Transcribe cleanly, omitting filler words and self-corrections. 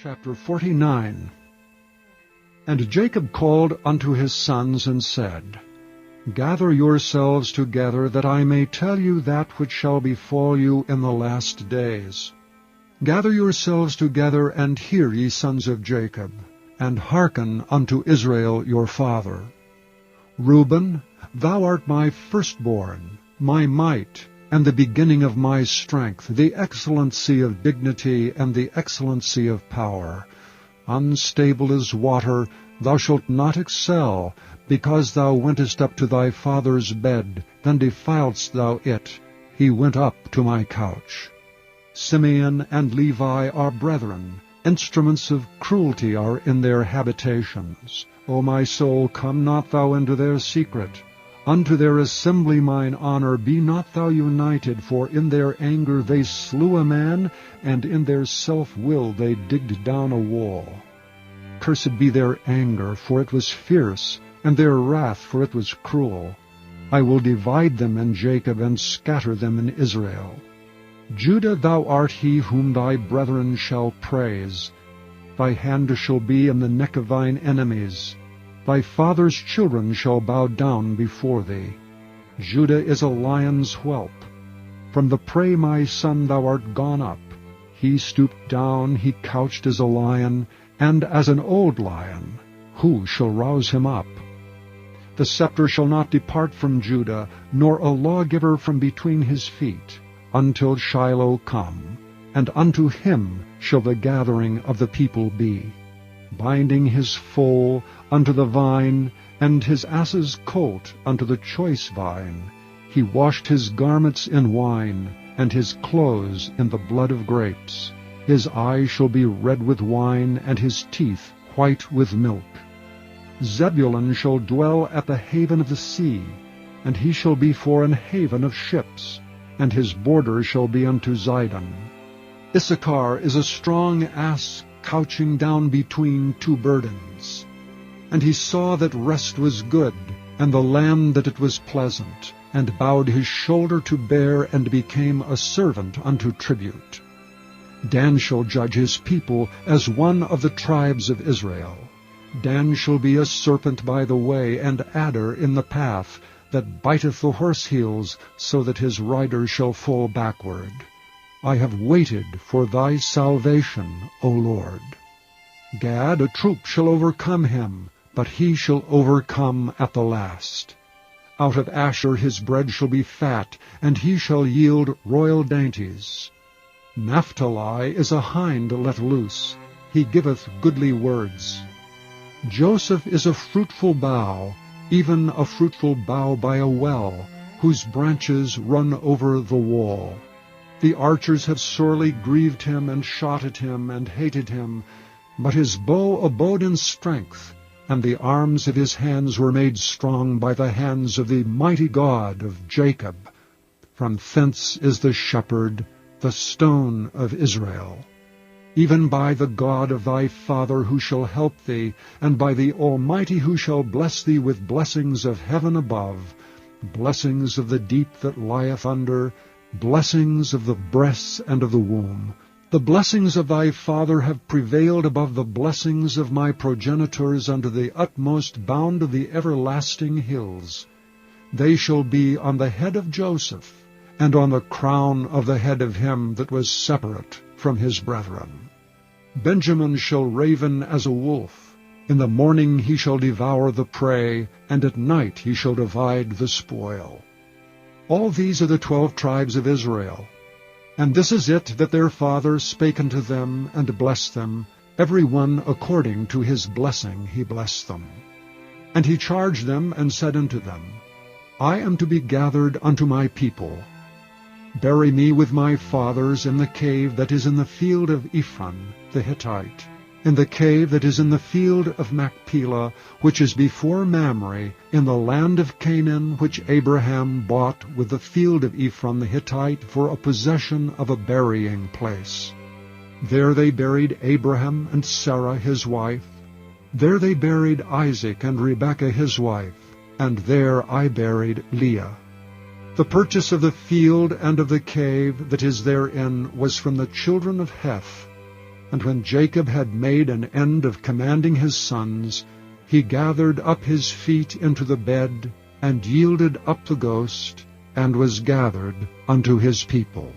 Chapter 49. And Jacob called unto his sons, and said, Gather yourselves together, that I may tell you that which shall befall you in the last days. Gather yourselves together, and hear, ye sons of Jacob, and hearken unto Israel your father. Reuben, thou art my firstborn, my might, and the beginning of my strength, the excellency of dignity, and the excellency of power. Unstable as water, thou shalt not excel, because thou wentest up to thy father's bed, then defiledst thou it. He went up to my couch. Simeon and Levi are brethren, instruments of cruelty are in their habitations. O my soul, come not thou into their secret. Unto their assembly mine honor be not thou united, for in their anger they slew a man, and in their self-will they digged down a wall. Cursed be their anger, for it was fierce, and their wrath, for it was cruel. I will divide them in Jacob, and scatter them in Israel. Judah, thou art he whom thy brethren shall praise. Thy hand shall be in the neck of thine enemies. Thy father's children shall bow down before thee. Judah is a lion's whelp. From the prey, my son, thou art gone up. He stooped down, he couched as a lion, and as an old lion. Who shall rouse him up? The scepter shall not depart from Judah, nor a lawgiver from between his feet, until Shiloh come, and unto him shall the gathering of the people be. Binding his foal unto the vine, and his ass's colt unto the choice vine. He washed his garments in wine, and his clothes in the blood of grapes. His eyes shall be red with wine, and his teeth white with milk. Zebulun shall dwell at the haven of the sea, and he shall be for an haven of ships, and his border shall be unto Zidon. Issachar is a strong ass, couching down between two burdens. And he saw that rest was good, and the land that it was pleasant, and bowed his shoulder to bear, and became a servant unto tribute. Dan shall judge his people as one of the tribes of Israel. Dan shall be a serpent by the way, and adder in the path, that biteth the horse heels, so that his rider shall fall backward. I have waited for thy salvation, O Lord. Gad, a troop shall overcome him, but he shall overcome at the last. Out of Asher his bread shall be fat, and he shall yield royal dainties. Naphtali is a hind let loose, he giveth goodly words. Joseph is a fruitful bough, even a fruitful bough by a well, whose branches run over the wall. The archers have sorely grieved him, and shot at him, and hated him. But his bow abode in strength, and the arms of his hands were made strong by the hands of the mighty God of Jacob. From thence is the shepherd, the stone of Israel. Even by the God of thy father who shall help thee, and by the Almighty who shall bless thee with blessings of heaven above, blessings of the deep that lieth under, blessings of the breasts and of the womb. The blessings of thy father have prevailed above the blessings of my progenitors unto the utmost bound of the everlasting hills. They shall be on the head of Joseph, and on the crown of the head of him that was separate from his brethren. Benjamin shall raven as a wolf. In the morning he shall devour the prey, and at night he shall divide the spoil. All these are the 12 tribes of Israel. And this is it that their father spake unto them, and blessed them, every one according to his blessing he blessed them. And he charged them, and said unto them, I am to be gathered unto my people. Bury me with my fathers in the cave that is in the field of Ephron the Hittite, in the cave that is in the field of Machpelah, which is before Mamre, in the land of Canaan, which Abraham bought with the field of Ephron the Hittite for a possession of a burying place. There they buried Abraham and Sarah his wife. There they buried Isaac and Rebekah his wife, and there I buried Leah. The purchase of the field and of the cave that is therein was from the children of Heth. And when Jacob had made an end of commanding his sons, he gathered up his feet into the bed, and yielded up the ghost, and was gathered unto his people.